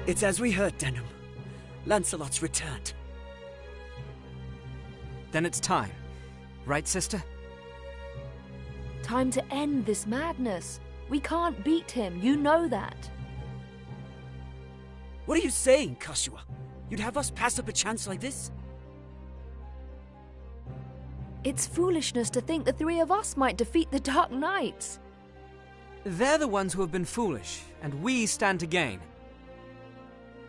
It's as we heard, Denham. Lancelot's returned. Then it's time. Right, sister? Time to end this madness. We can't beat him, you know that. What are you saying, Kashua? You'd have us pass up a chance like this? It's foolishness to think the three of us might defeat the Dark Knights. They're the ones who have been foolish, and we stand to gain.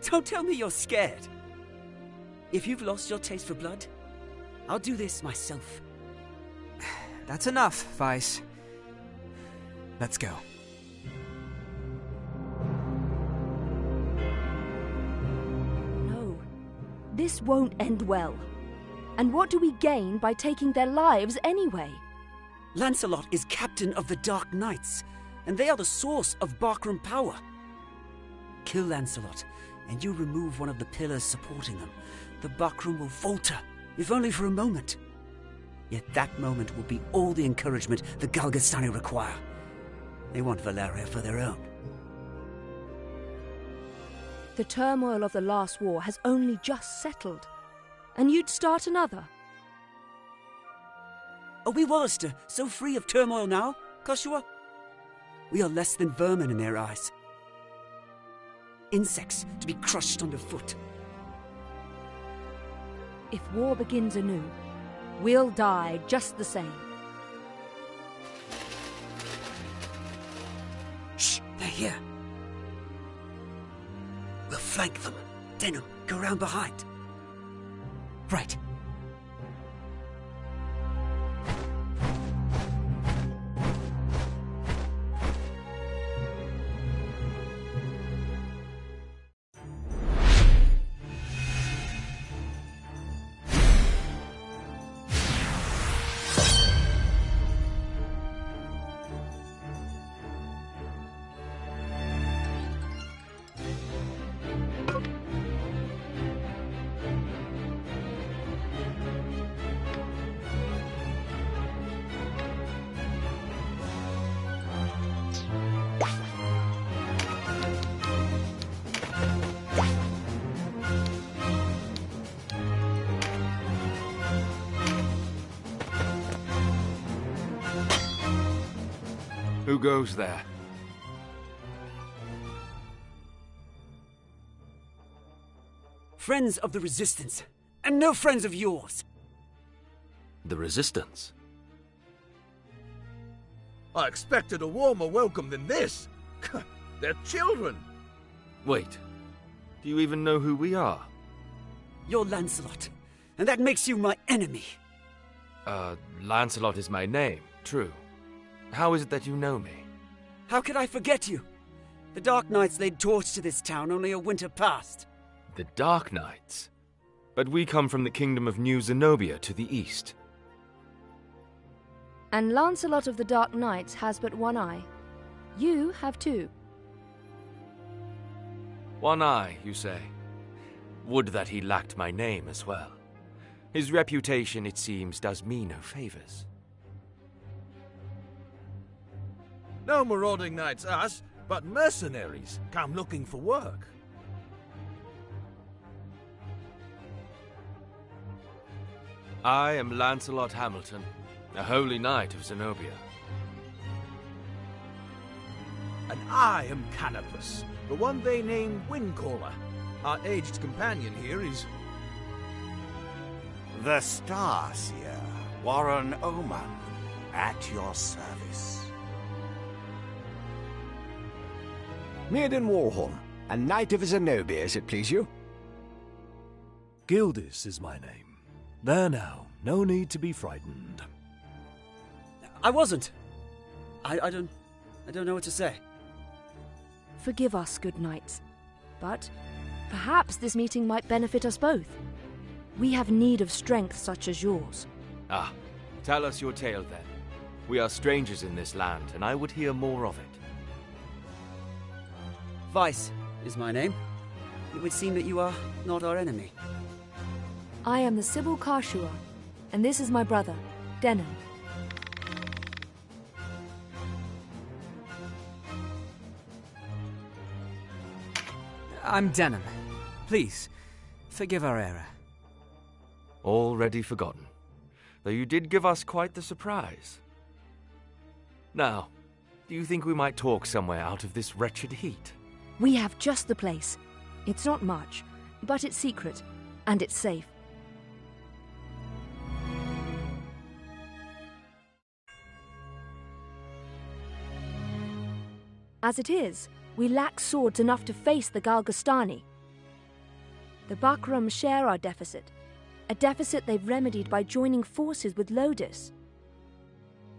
Don't tell me you're scared. If you've lost your taste for blood, I'll do this myself. That's enough, Vice. Let's go. No, this won't end well. And what do we gain by taking their lives anyway? Lancelot is captain of the Dark Knights, and they are the source of Barkram power. Kill Lancelot, and you remove one of the pillars supporting them. The Barkram will falter, if only for a moment. Yet that moment will be all the encouragement the Galgastani require. They want Valeria for their own. The turmoil of the last war has only just settled. And you'd start another? Are we Wallister so free of turmoil now, Kashua? We are less than vermin in their eyes. Insects to be crushed underfoot. If war begins anew, we'll die just the same. Shh, they're here. We'll flank them. Denham, go round behind. Right. Who goes there? Friends of the Resistance, and no friends of yours. The Resistance? I expected a warmer welcome than this. They're children. Wait, do you even know who we are? You're Lancelot, and that makes you my enemy. Lancelot is my name, true. How is it that you know me? How could I forget you? The Dark Knights laid torch to this town only a winter past. The Dark Knights? But we come from the kingdom of New Zenobia to the east. And Lancelot of the Dark Knights has but one eye. You have two. One eye, you say? Would that he lacked my name as well. His reputation, it seems, does me no favors. No marauding knights us, but mercenaries come looking for work. I am Lancelot Hamilton, a holy knight of Zenobia. And I am Canopus, the one they name Windcaller. Our aged companion here is... The Starseer, Warren Oman, at your service. Maiden Warhorn, a knight of Zenobia, as it please you. Gildis is my name. There now, no need to be frightened. I wasn't. I don't know what to say. Forgive us, good knights. But perhaps this meeting might benefit us both. We have need of strength such as yours. Ah, tell us your tale then. We are strangers in this land, and I would hear more of it. Vice is my name. It would seem that you are not our enemy. I am the Sybil Karshua, and this is my brother, Denon. I'm Denon. Please, forgive our error. Already forgotten, though you did give us quite the surprise. Now, do you think we might talk somewhere out of this wretched heat? We have just the place. It's not much, but it's secret, and it's safe. As it is, we lack swords enough to face the Galgastani. The Bakram share our deficit, a deficit they've remedied by joining forces with Lodis.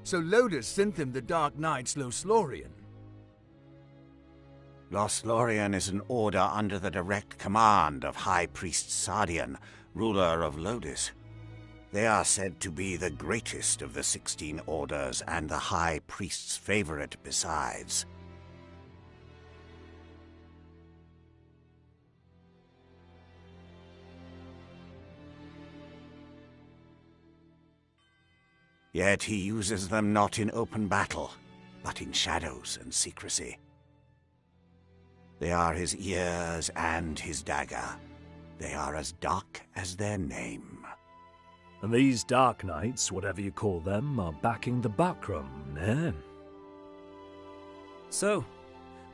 So Lodis sent them the Dark Knights Loslorian. Loslorian is an order under the direct command of High Priest Sardian, ruler of Lodis. They are said to be the greatest of the 16 orders and the High Priest's favorite besides. Yet he uses them not in open battle, but in shadows and secrecy. They are his ears and his dagger. They are as dark as their name. And these Dark Knights, whatever you call them, are backing the Bakram, eh? So,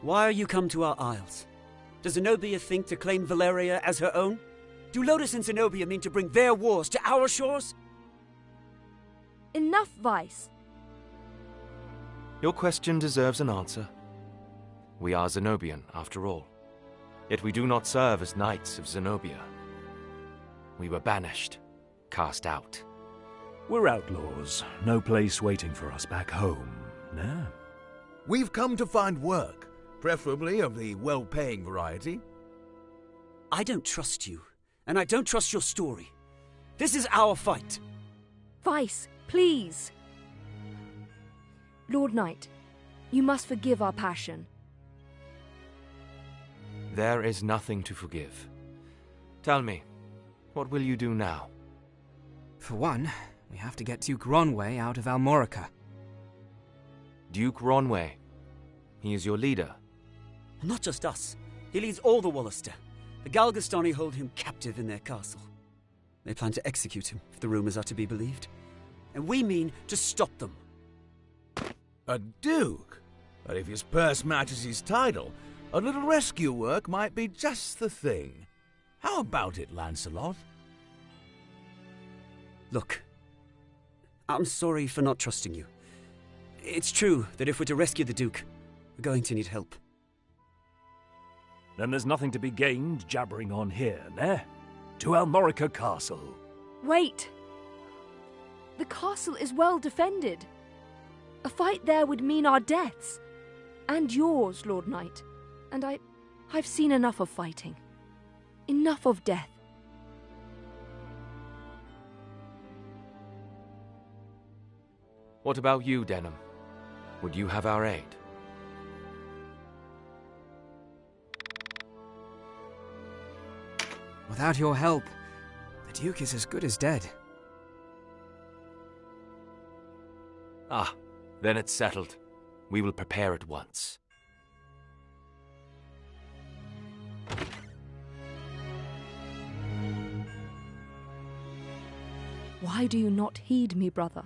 why are you come to our isles? Does Zenobia think to claim Valeria as her own? Do Lodis and Zenobia mean to bring their wars to our shores? Enough, Vice. Your question deserves an answer. We are Zenobian, after all. Yet we do not serve as knights of Zenobia. We were banished, cast out. We're outlaws. No place waiting for us back home, nah? We've come to find work, preferably of the well-paying variety. I don't trust you, and I don't trust your story. This is our fight. Vice, please. Lord Knight, you must forgive our passion. There is nothing to forgive. Tell me, what will you do now? For one, we have to get Duke Ronway out of Almorica. Duke Ronway. He is your leader. Not just us. He leads all the Wallister. The Galgastani hold him captive in their castle. They plan to execute him, if the rumors are to be believed. And we mean to stop them. A duke? But if his purse matches his title, a little rescue work might be just the thing. How about it, Lancelot? Look, I'm sorry for not trusting you. It's true that if we're to rescue the Duke, we're going to need help. Then there's nothing to be gained jabbering on here, ne? To Almorica Castle. Wait! The castle is well defended. A fight there would mean our deaths. And yours, Lord Knight. And I've seen enough of fighting. Enough of death. What about you, Denham? Would you have our aid? Without your help, the Duke is as good as dead. Ah, then it's settled. We will prepare at once. Why do you not heed me, brother?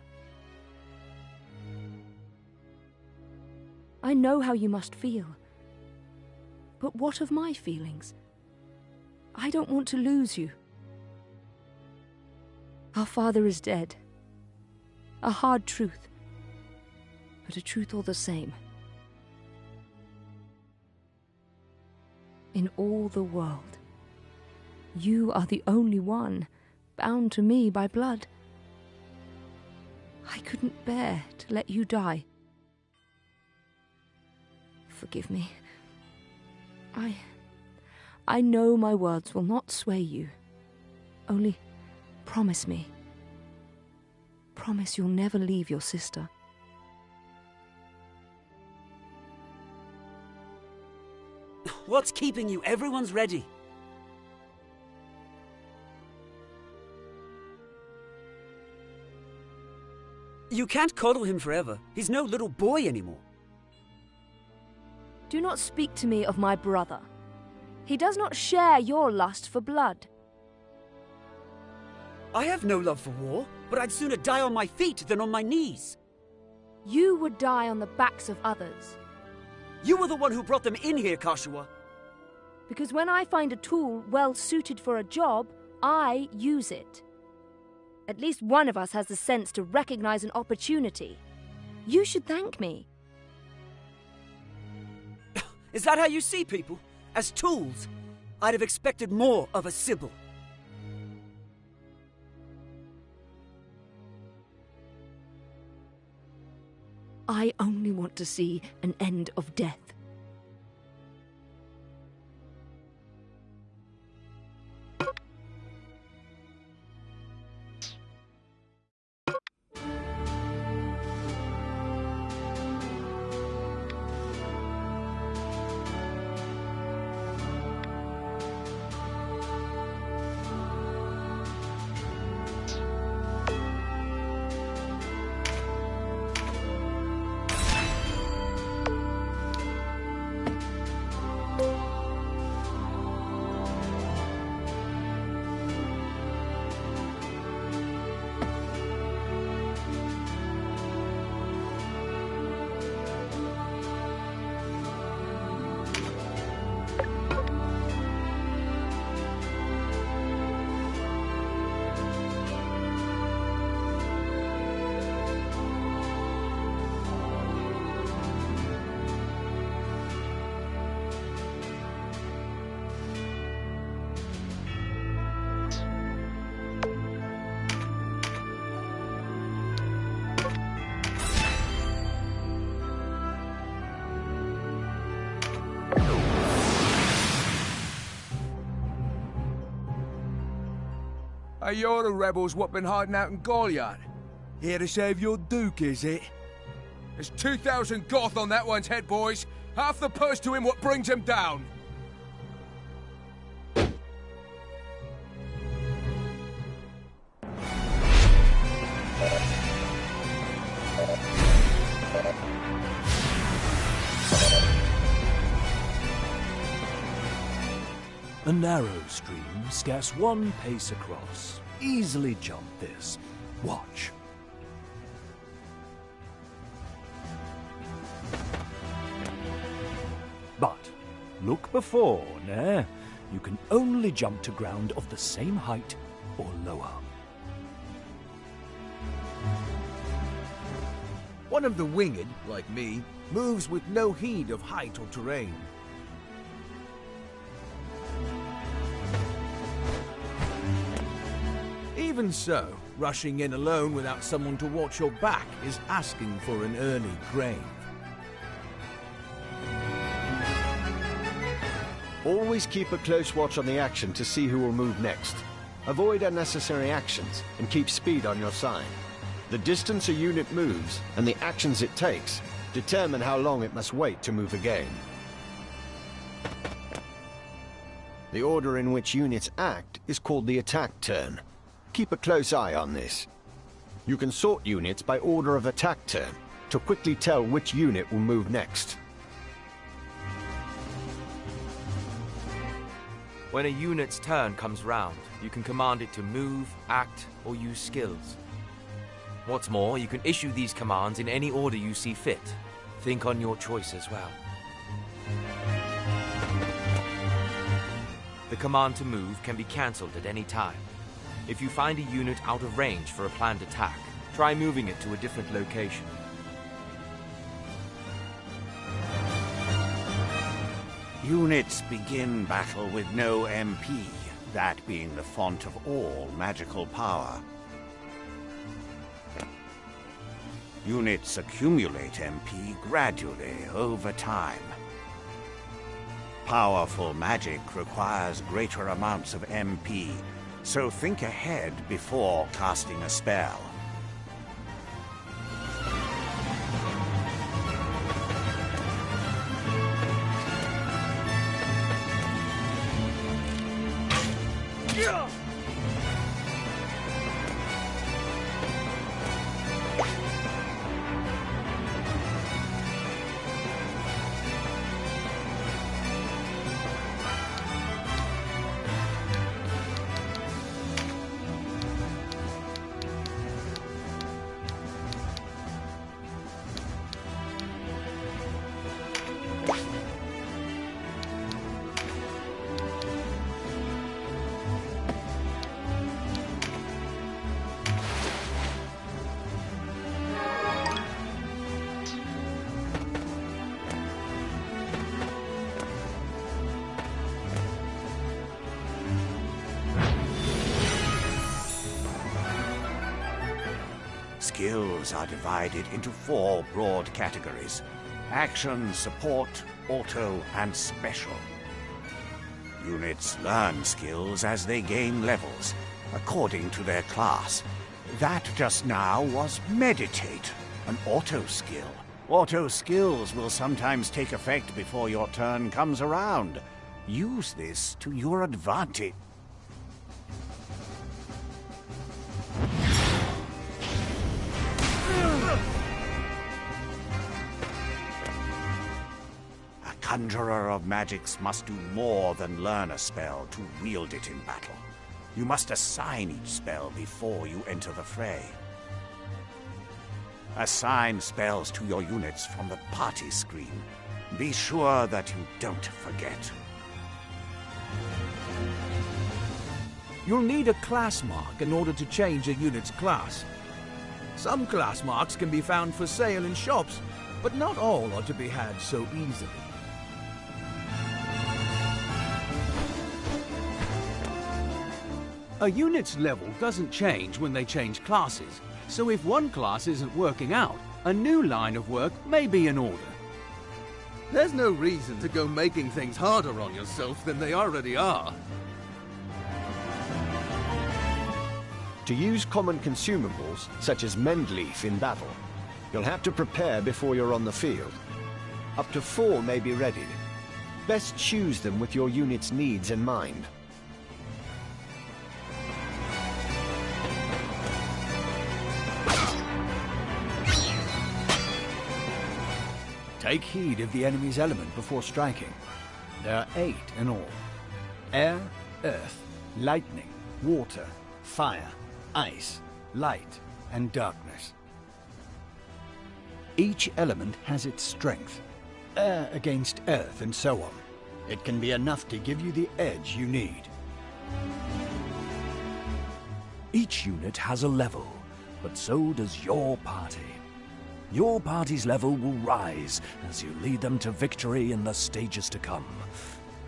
I know how you must feel. But what of my feelings? I don't want to lose you. Our father is dead. A hard truth, but a truth all the same. In all the world, you are the only one bound to me by blood. I couldn't bear to let you die. Forgive me. I know my words will not sway you. Only promise me. Promise you'll never leave your sister. What's keeping you? Everyone's ready. You can't coddle him forever. He's no little boy anymore. Do not speak to me of my brother. He does not share your lust for blood. I have no love for war, but I'd sooner die on my feet than on my knees. You would die on the backs of others. You were the one who brought them in here, Kashua. Because when I find a tool well suited for a job, I use it. At least one of us has the sense to recognize an opportunity. You should thank me. Is that how you see people? As tools? I'd have expected more of a Sybil. I only want to see an end of death. Hey, you're the rebels what been hiding out in Goliath. Here to save your Duke, is it? There's 2,000 Goth on that one's head, boys. Half the purse to him what brings him down. A narrow stream, scarce one pace across. Easily jump this. Watch. Look before, ne? You can only jump to ground of the same height or lower. One of the winged, like me, moves with no heed of height or terrain. Even so, rushing in alone without someone to watch your back is asking for an early grave. Always keep a close watch on the action to see who will move next. Avoid unnecessary actions and keep speed on your side. The distance a unit moves and the actions it takes determine how long it must wait to move again. The order in which units act is called the attack turn. Keep a close eye on this. You can sort units by order of attack turn to quickly tell which unit will move next. When a unit's turn comes round, you can command it to move, act, or use skills. What's more, you can issue these commands in any order you see fit. Think on your choice as well. The command to move can be cancelled at any time. If you find a unit out of range for a planned attack, try moving it to a different location. Units begin battle with no MP, that being the font of all magical power. Units accumulate MP gradually over time. Powerful magic requires greater amounts of MP, so think ahead before casting a spell. Skills are divided into 4 broad categories: action, support, auto, and special. Units learn skills as they gain levels, according to their class. That just now was meditate, an auto skill. Auto skills will sometimes take effect before your turn comes around. Use this to your advantage. A conjurer of magics must do more than learn a spell to wield it in battle. You must assign each spell before you enter the fray. Assign spells to your units from the party screen. Be sure that you don't forget. You'll need a class mark in order to change a unit's class. Some class marks can be found for sale in shops, but not all are to be had so easily. A unit's level doesn't change when they change classes, so if one class isn't working out, a new line of work may be in order. There's no reason to go making things harder on yourself than they already are. To use common consumables, such as Mendleaf in battle, you'll have to prepare before you're on the field. Up to 4 may be readied. Best choose them with your unit's needs in mind. Take heed of the enemy's element before striking. There are 8 in all: air, earth, lightning, water, fire, ice, light, and darkness. Each element has its strength. Air against earth and so on. It can be enough to give you the edge you need. Each unit has a level, but so does your party. Your party's level will rise as you lead them to victory in the stages to come.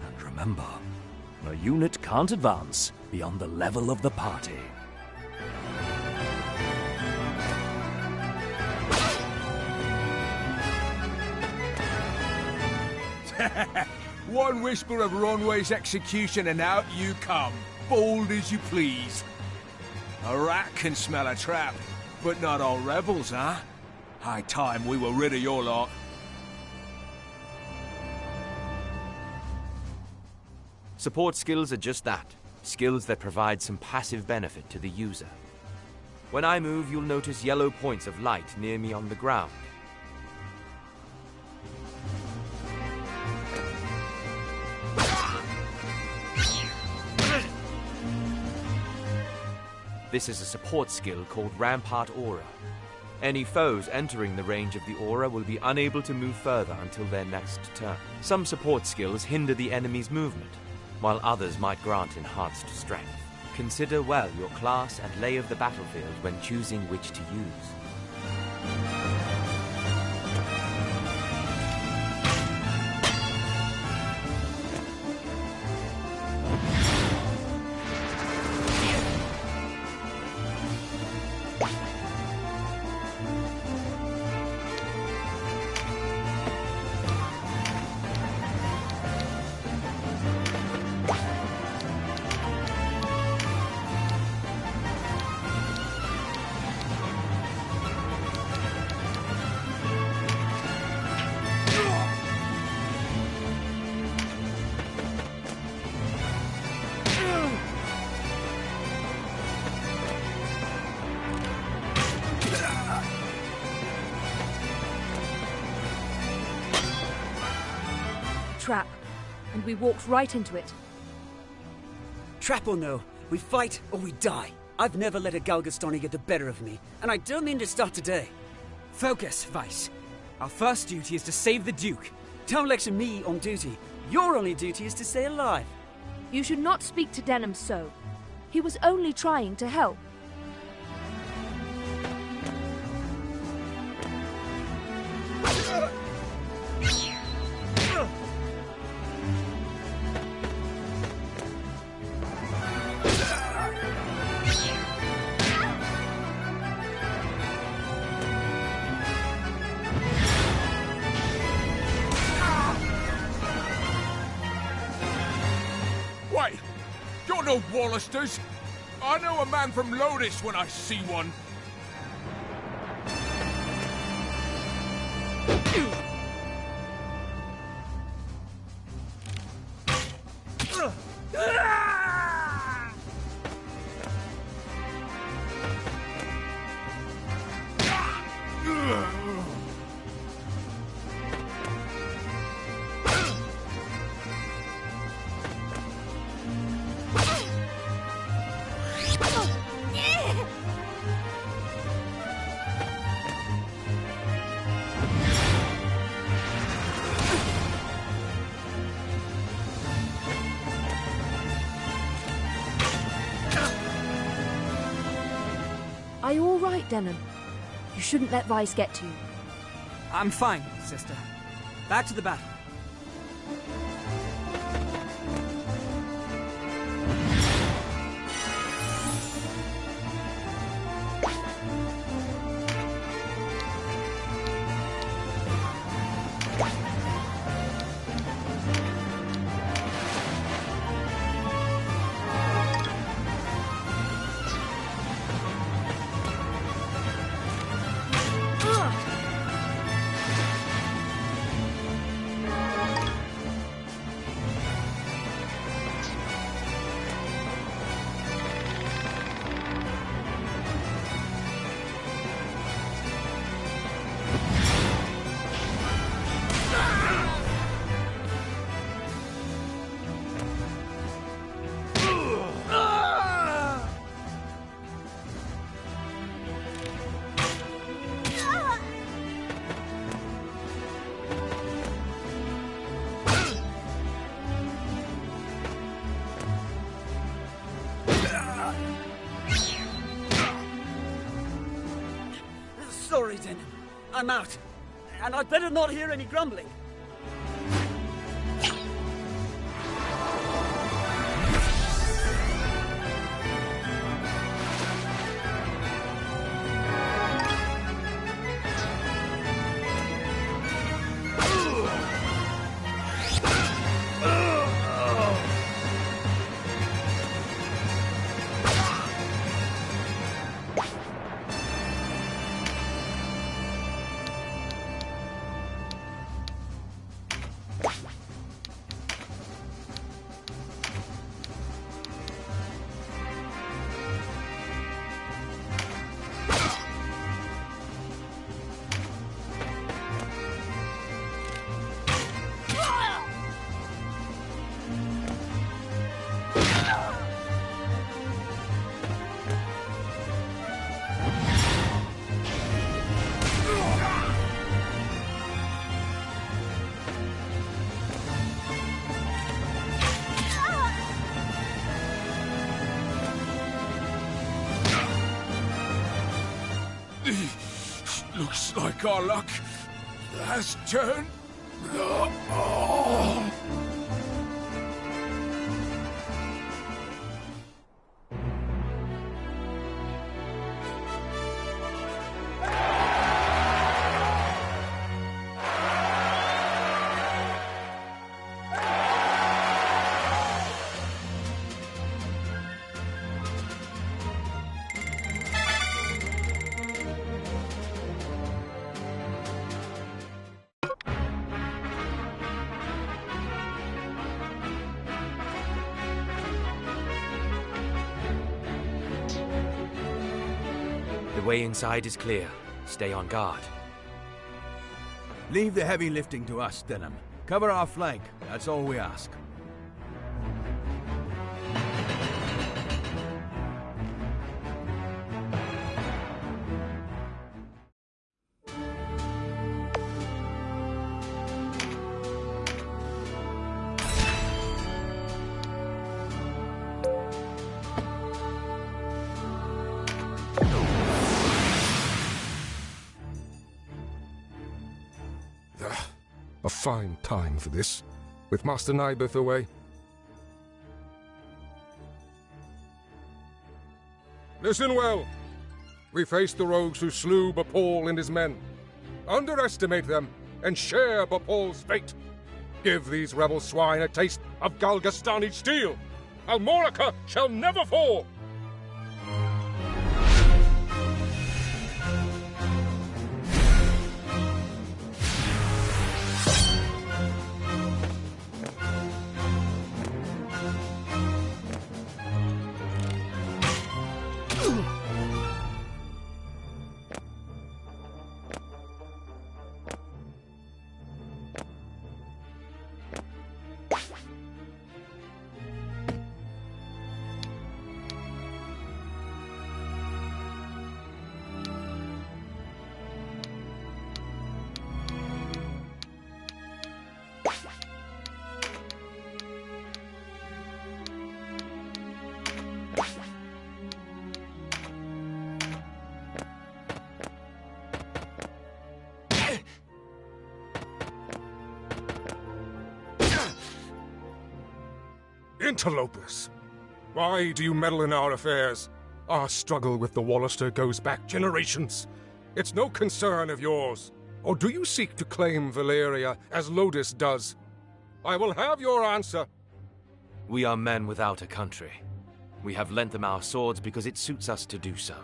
And remember, a unit can't advance beyond the level of the party. One whisper of Ronway's execution and out you come, bold as you please. A rat can smell a trap, but not all rebels, huh? High time we were rid of your lot. Support skills are just that. Skills that provide some passive benefit to the user. When I move, you'll notice yellow points of light near me on the ground. This is a support skill called Rampart Aura. Any foes entering the range of the aura will be unable to move further until their next turn. Some support skills hinder the enemy's movement, while others might grant enhanced strength. Consider well your class and lay of the battlefield when choosing which to use. Trap, and we walked right into it. Trap or no, we fight or we die. I've never let a Galgastani get the better of me, and I don't mean to start today. Focus, Vice. Our first duty is to save the Duke. Don't lecture me on duty. Your only duty is to stay alive. You should not speak to Denham so. He was only trying to help. Wait, you're no Wallisters. I know a man from Lodis when I see one. Are you all right, Denham? You shouldn't let Vice get to you. I'm fine, sister. Back to the battle. Sorry, Denim. I'm out. And I'd better not hear any grumbling. Looks like our luck has turned. The way inside is clear. Stay on guard. Leave the heavy lifting to us, Denham. Cover our flank, that's all we ask. A fine time for this, with Master Nybeth away. Listen well. We face the rogues who slew Bapal and his men. Underestimate them, and share Bapal's fate. Give these rebel swine a taste of Galgastani steel. Almorica shall never fall! Interlopers! Why do you meddle in our affairs? Our struggle with the Wallister goes back generations. It's no concern of yours. Or do you seek to claim Valeria as Lodis does? I will have your answer. We are men without a country. We have lent them our swords because it suits us to do so.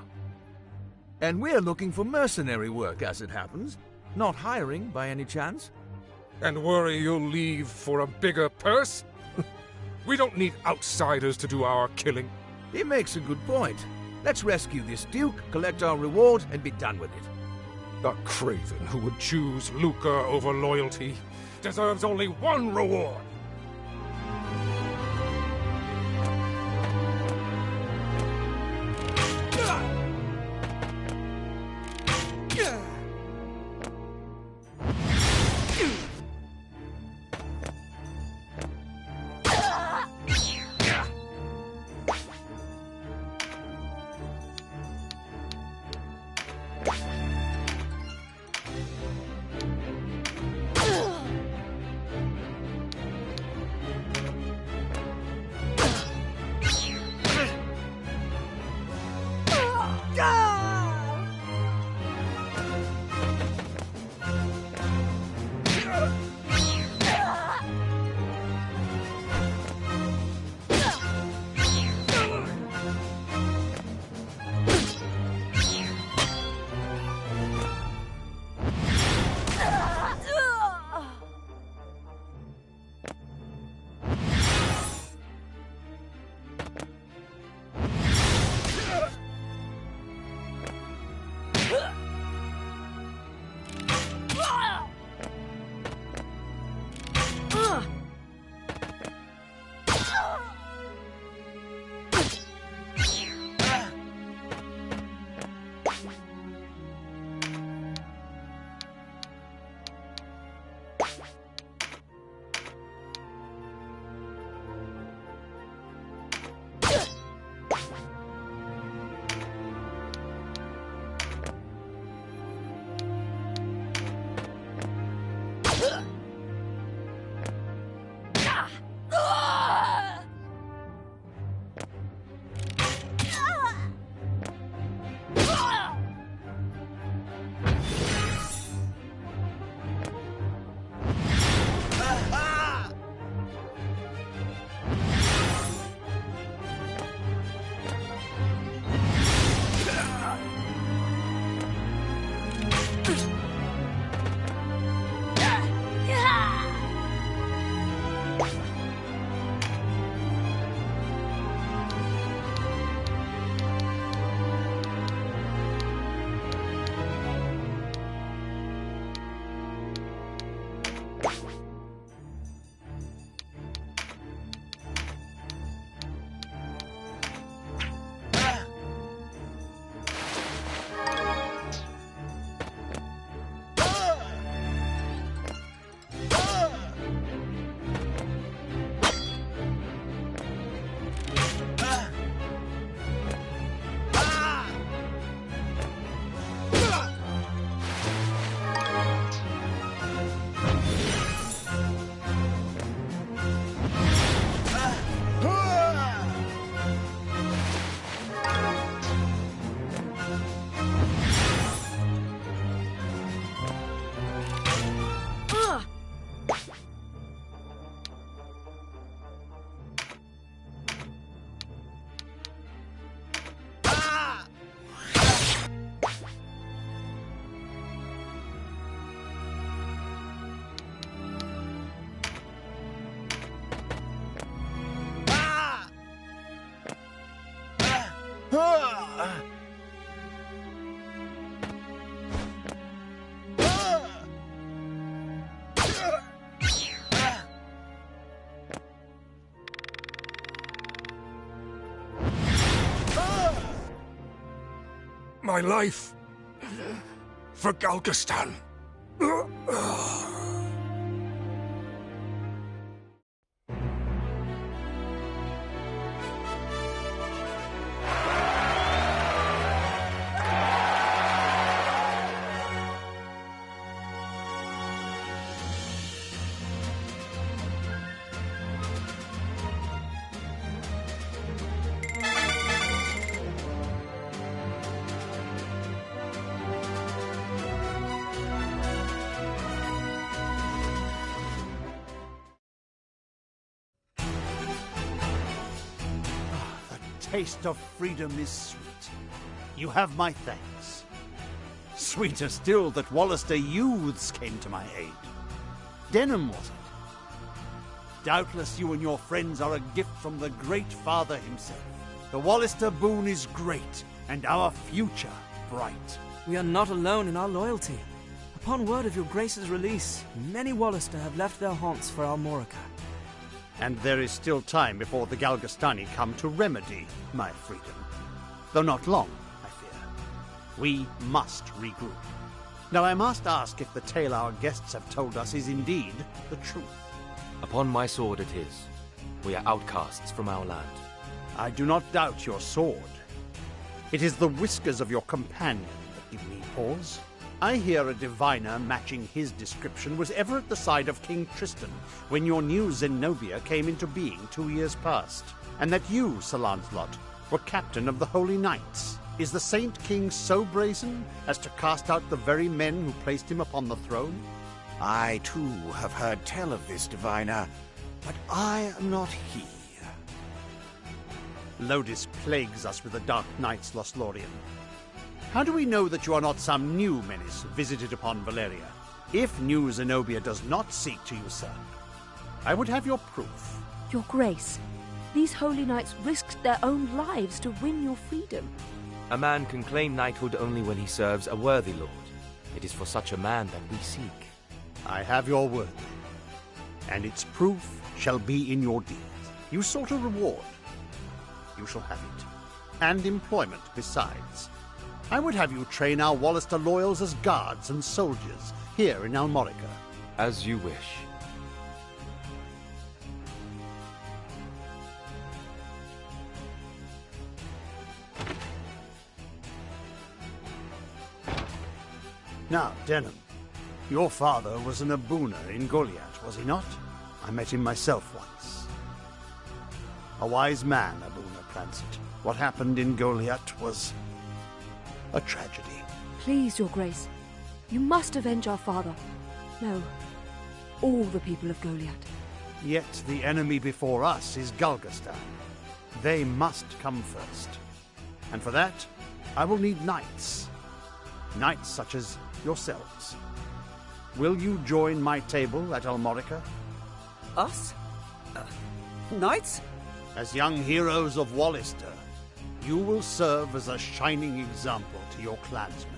And we're looking for mercenary work, as it happens. Not hiring, by any chance. And worry you'll leave for a bigger purse? We don't need outsiders to do our killing. He makes a good point. Let's rescue this Duke, collect our reward, and be done with it. The craven who would choose lucre over loyalty deserves only one reward. My life for Galgastan. Taste of freedom is sweet. You have my thanks. Sweeter still that Wallister youths came to my aid. Denham, was it? Doubtless you and your friends are a gift from the Great Father himself. The Wallister boon is great, and our future bright. We are not alone in our loyalty. Upon word of your Grace's release, many Wallister have left their haunts for Almorica. And there is still time before the Galgastani come to remedy my freedom. Though not long, I fear. We must regroup. Now I must ask if the tale our guests have told us is indeed the truth. Upon my sword it is. We are outcasts from our land. I do not doubt your sword. It is the whiskers of your companion that give me pause. I hear a diviner matching his description was ever at the side of King Tristan when your new Zenobia came into being 2 years past, and that you, Sir Lancelot, were captain of the Holy Knights. Is the Saint King so brazen as to cast out the very men who placed him upon the throne? I, too, have heard tell of this diviner, but I am not he. Lodis plagues us with the Dark Knights, Lothlorien. How do we know that you are not some new menace visited upon Valeria? If new Zenobia does not seek to usurp, I would have your proof. Your Grace, these holy knights risked their own lives to win your freedom. A man can claim knighthood only when he serves a worthy lord. It is for such a man that we seek. I have your word, and its proof shall be in your deeds. You sought a reward. You shall have it, and employment besides. I would have you train our Wallister loyals as guards and soldiers here in Almorica. As you wish. Now, Denham, your father was an Abuna in Goliath, was he not? I met him myself once. A wise man, Abuna Prancet. What happened in Goliath was a tragedy. Please, Your Grace, you must avenge our father. No, all the people of Goliath. Yet the enemy before us is Galgastan. They must come first. And for that, I will need knights. Knights such as yourselves. Will you join my table at Almorica? Us? Knights? As young heroes of Wallister, you will serve as a shining example to your clansmen.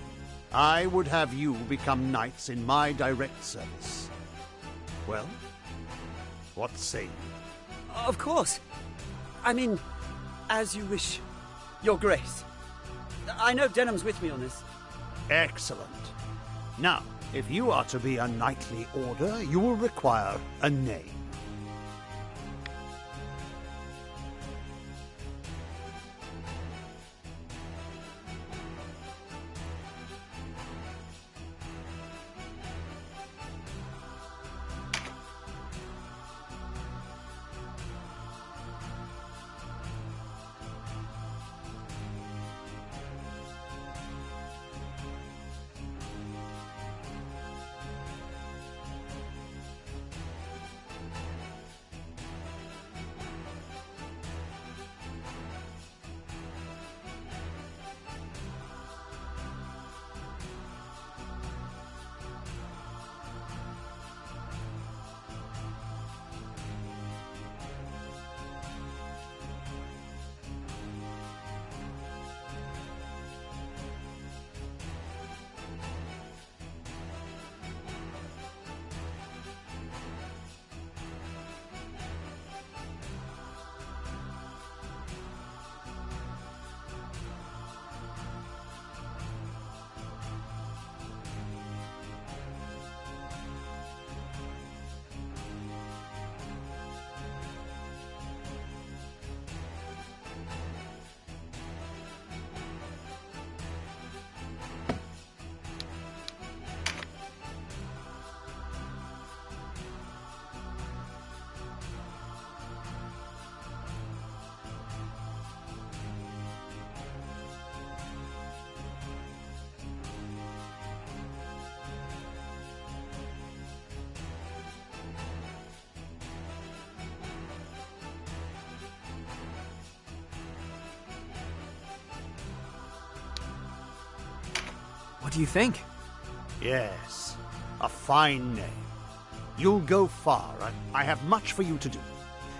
I would have you become knights in my direct service. Well, what say you? Of course. I mean, as you wish, Your Grace. I know Denham's with me on this. Excellent. Now, if you are to be a knightly order, you will require a name. What do you think? Yes, a fine name. You'll go far. I have much for you to do.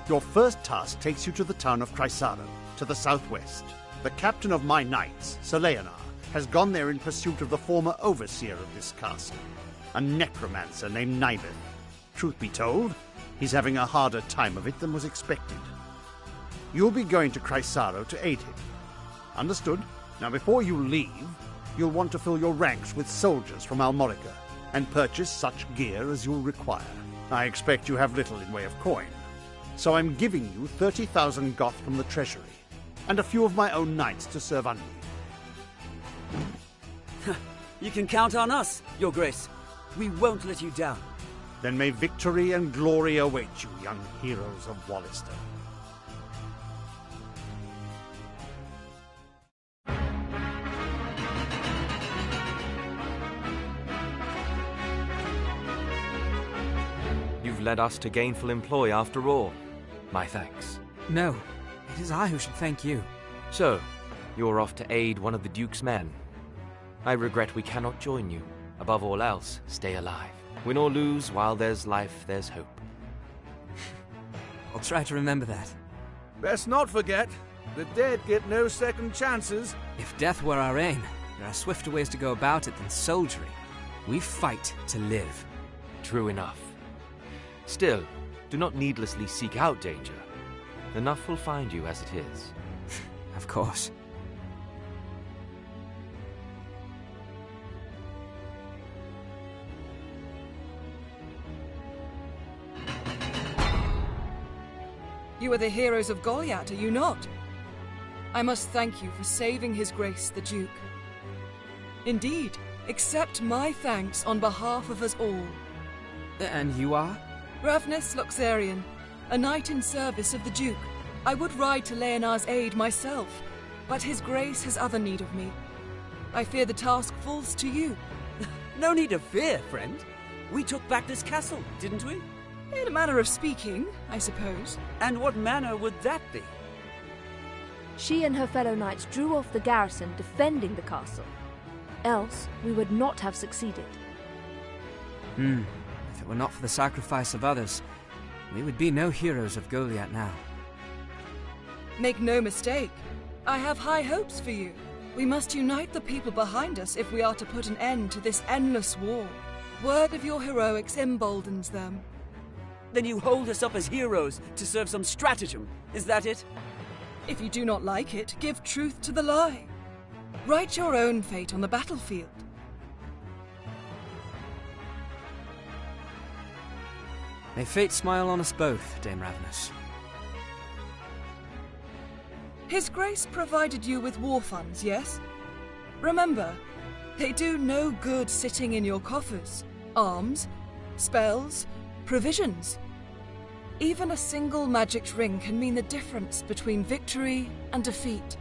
Your first task takes you to the town of Chrysaro, to the southwest. The captain of my knights, Sir Leonar, has gone there in pursuit of the former overseer of this castle, a necromancer named Nibeth. Truth be told, he's having a harder time of it than was expected. You'll be going to Chrysaro to aid him. Understood? Now before you leave, you'll want to fill your ranks with soldiers from Almorica and purchase such gear as you'll require. I expect you have little in way of coin, so I'm giving you 30,000 goth from the treasury, and a few of my own knights to serve under you. You can count on us, Your Grace. We won't let you down. Then may victory and glory await you, young heroes of Wallister. You've led us to gainful employ after all. My thanks. No, it is I who should thank you. So, you're off to aid one of the Duke's men. I regret we cannot join you. Above all else, stay alive. Win or lose, while there's life, there's hope. I'll try to remember that. Best not forget, the dead get no second chances. If death were our aim, there are swifter ways to go about it than soldiering. We fight to live. True enough. Still, do not needlessly seek out danger. Enough will find you as it is. Of course. You are the heroes of Goliath, are you not? I must thank you for saving His Grace the Duke. Indeed, accept my thanks on behalf of us all. And you are? Ravnus Loxarian, a knight in service of the Duke. I would ride to Leonar's aid myself, but His Grace has other need of me. I fear the task falls to you. No need of fear, friend. We took back this castle, didn't we? In a manner of speaking, I suppose. And what manner would that be? She and her fellow knights drew off the garrison defending the castle. Else, we would not have succeeded. If it were not for the sacrifice of others, we would be no heroes of Goliath now. Make no mistake, I have high hopes for you. We must unite the people behind us if we are to put an end to this endless war. Word of your heroics emboldens them. Then you hold us up as heroes to serve some stratagem, is that it? If you do not like it, give truth to the lie. Write your own fate on the battlefield. May fate smile on us both, Dame Ravnus. His Grace provided you with war funds, yes? Remember, they do no good sitting in your coffers. Arms, spells, provisions. Even a single magic ring can mean the difference between victory and defeat.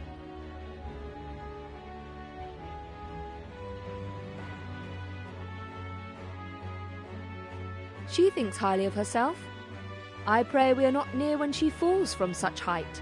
She thinks highly of herself. I pray we are not near when she falls from such height.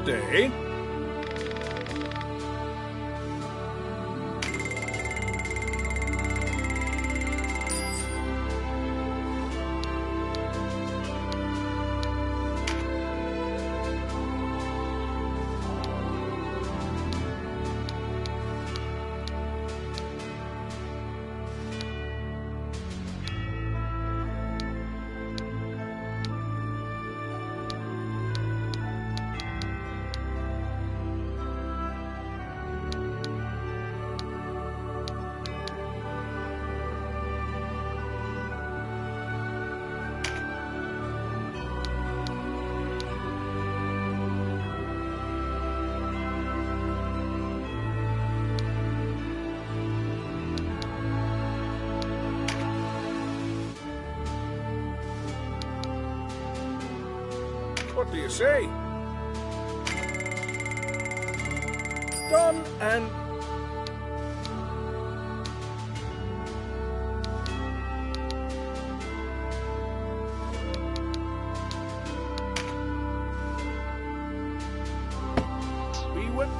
day. What do you say? Done and... we went...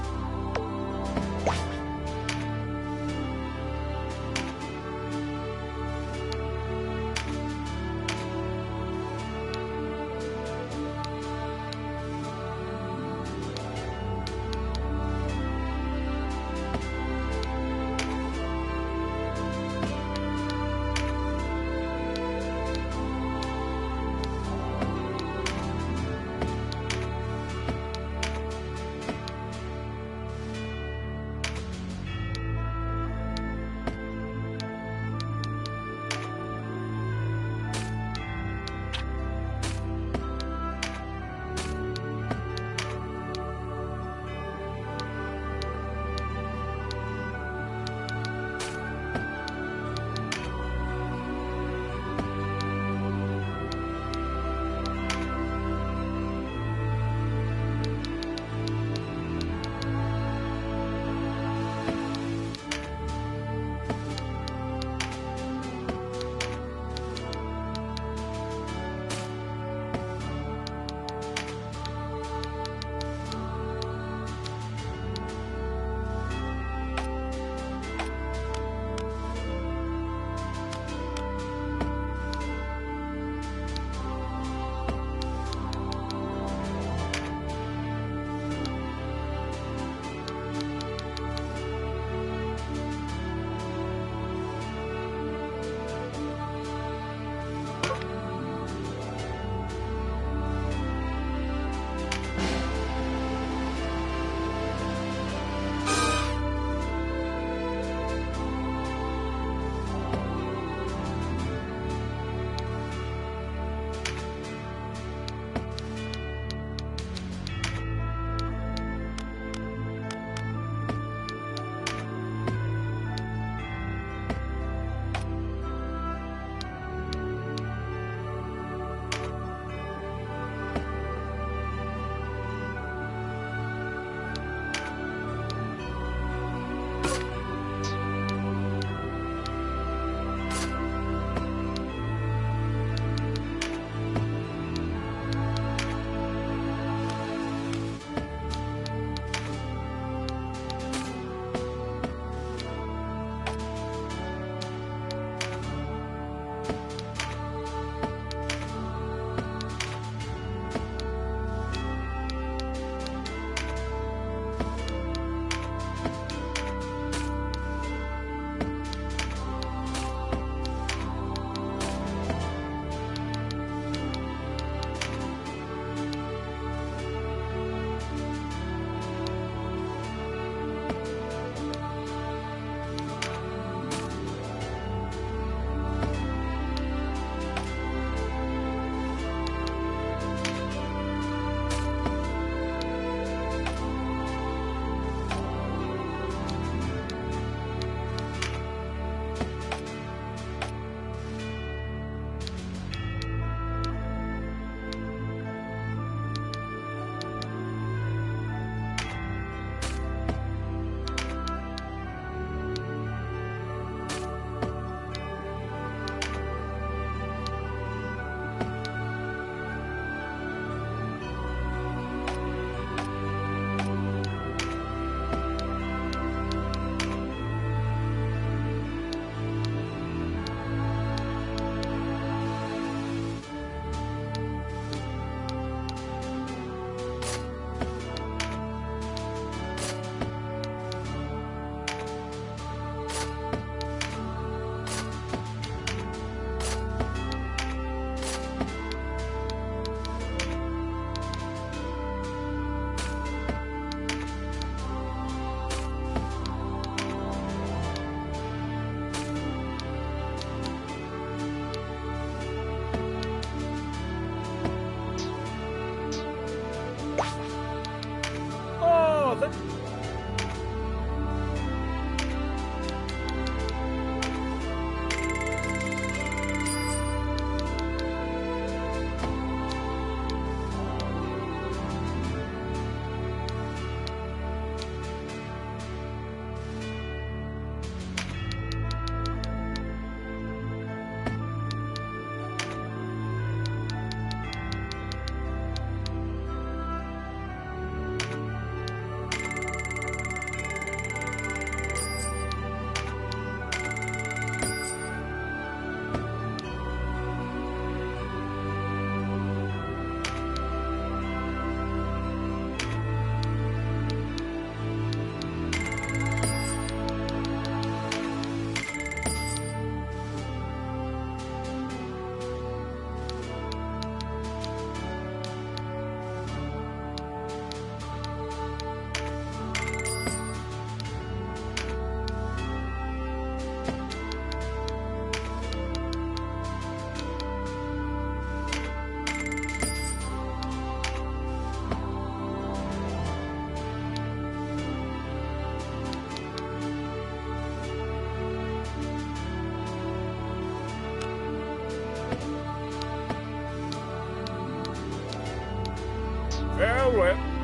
Farewell.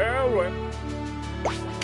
Farewell.